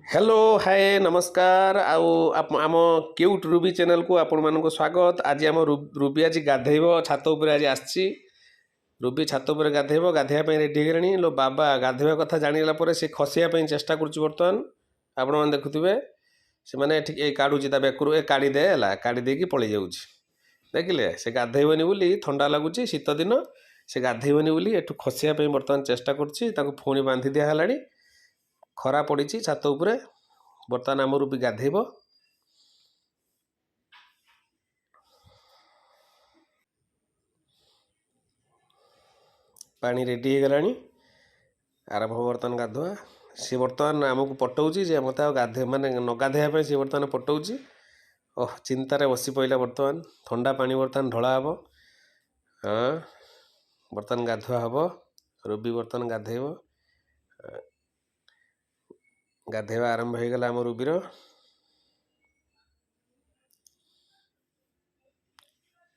Hello hi नमस्कार आम cute Ruby channel को आपण मानक स्वागत। आज आम रूबी आज गाधेब छात उपर आज आसी रूबी छात उपर गाधेब गाधेया रेडी होगा लो बाबा गाधेवा कथा जाणीगला से खसिया चेष्टा कर बर्तमान आपण मैंने देखुवे से मैंने ठीक काढ़ुची बेकरू ए काढ़ी दे काढ़ी देकी पलि जाऊँ देखिले से गाधेबनी बोली ठंडा लगुच शीत दिन से गाधेबनी बोली एठू खसिया बर्तमान चेष्टा करुँच बांधी दिहला खरा पड़ी छात उपरे बर्तमान आम रूबी गाधेब पानी रेडी हो गला आरंभ बर्तमान गाधुआ सी बर्तमान आमको पटाऊँ मत गाधे माने न गाधेया सी बर्तमान पटाऊँ ओह चिंतार बसी पड़ा बर्तमान ठंडा पानी बर्तमान ढला हम हाँ बर्तमान गाधुआ हम रूबी बर्तमान गाधेब गाधेवा आरंभ हो गला आम रूबीर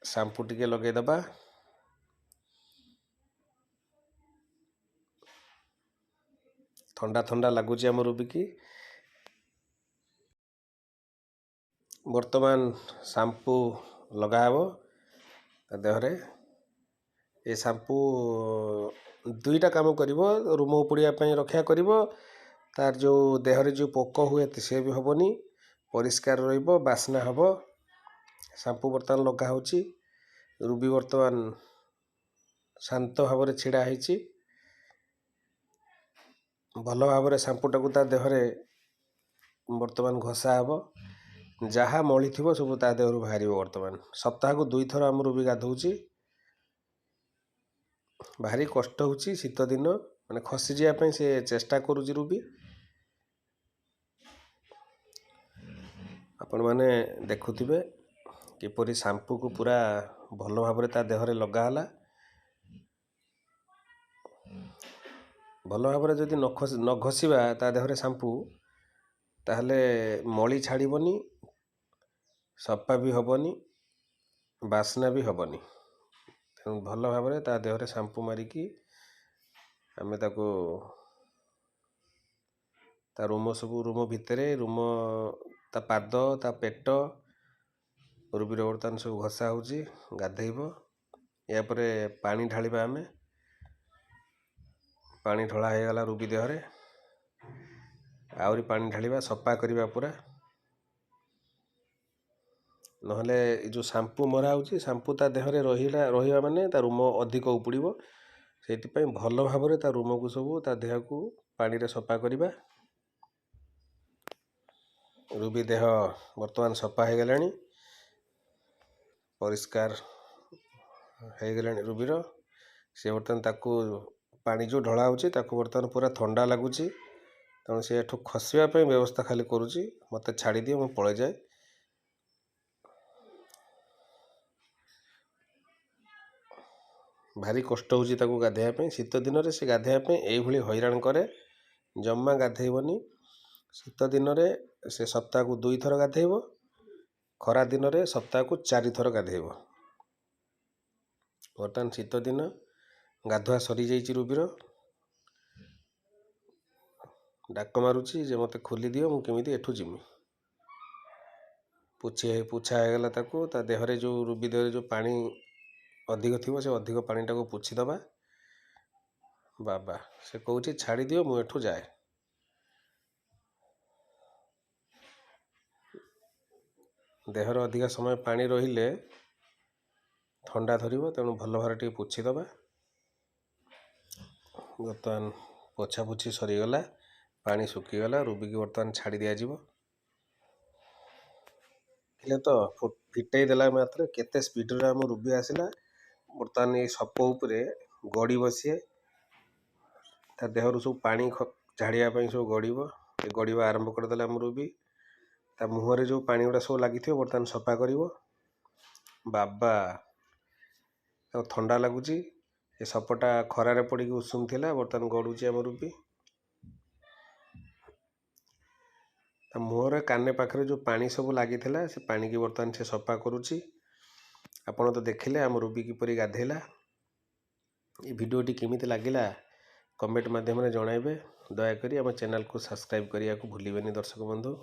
शैम्पू टिके लगेदबा ठंडा ठंडा लगुच आम रूबी की बर्तमान शैम्पू लगाब देहरे ये शैम्पू दुईटा काम कर रूम उपड़िया रक्षा कर तार जो देहरे जो पोक हुए से भी हेनी परिष्कार बास्ना हम शैम्पू बर्तमान लगा रूबी बर्तमान शांत भाव छिड़ा होती भल भाव शैम्पूटा को देहरे बर्तमान घसा हम जहाँ मली थी सब ता देहर बाहर बर्तमान सप्ताह को 2 थर आम रूबी गाधौची भारी कष्ट होची शीत दिन माने खसी जावाई से चेष्टा करुची रूबी आपण मैंने देखुवे किपरि शैम्पू को पूरा भल भाव देहरे लगाला भल भाव जदि न घषा ता देहरे शैम्पू ताहले मली छाड़बनी सफा भी हेनी बास्ना भी हेनी तेणु भल भाव ता देहरे शैम्पू मारिकी आमे ताको ता रूम सब रूम भितर रूम ता पाद ता पेट रूबीर बर्तमान सब घसा होची गाधेब यापर पानी ढालिबा आमे पानी ढला हो गला रूबी देहरे आहरी पानी ढालिबा सफा करवा पूरा नहले जो शैम्पू मरा होची शैम्पू ता देहरे रहिबा माने ता रूम अधिक उपड़िबो से भल भाव ता रूम को सब ता देह को पानी रे सफा करवा रूबी देह बर्तमान सफा हो गला परिष्कार हो गला रूबीर से बर्तमान ताकू पानी जो ढला होची ताकू बर्तमान पूरा ठंडा लगुच तेणु से एठू खसवाई व्यवस्था खाली करुँची मत छाड़ी दिए मुझे पलै जाए भारी कष्ट होची ताकू गाधेया शीत दिन से गाधेया यही हैरान करे जम्मा गाधेबनी शीत दिन से सप्ताह को 2 थर गाधेब खरा दिन सप्ताह को 4 थर गाधेब बर्तमान शीत दिन गाधुआ सरी जाइए रूबीर डाक मारुची जे मते खोली दियो मु केमिति एठू जिमी पुछा होगला ताकू ता देहरे जो रूबी देहरे जो पानी अधिक थी से अधिक पानीटा को पुछीदबा बाबा से कहूँ छाड़ी दियो मु एठू जाए देहर अधिक समय पानी रहिले ठंडा धरब तेणु भल भाव टे पोछीदबा बर्तमान पोछापोछी सरीगला पानी सुखीगला रूबी की बर्तमान छाड़ी दिज्व तो फिटाई देला मात्र केते स्पीड आम रूबी आसला बर्तमान ये सप उपरे गड़ी बसीए ता देहरु सब पानी झाड़ियापाई सब गड़वा आरंभ करदेला आम रूबी ता मुहर जो पानी गुड़ा सब लगी बर्तमान सफा कर बाबा ठंडा लगुच ये सपटा खरारे पड़ी उषुम थिला बर्तमान गड़ुची आम रूबी मुहर काने पाखे जो पानी सब लगी से पानी की बर्तमान से सफा करुच्ची आपण तो देखिले आम रूबी किपरि गाधेला ये वीडियोटी केमिति लागिला कमेंट माध्यम जनइबे ଦୟାକରି ଆମ ଚ୍ୟାନେଲକୁ ସବସ୍କ୍ରାଇବ୍ କରିବାକୁ ଭୁଲିବେନି ଦର୍ଶକ ବନ୍ଧୁ।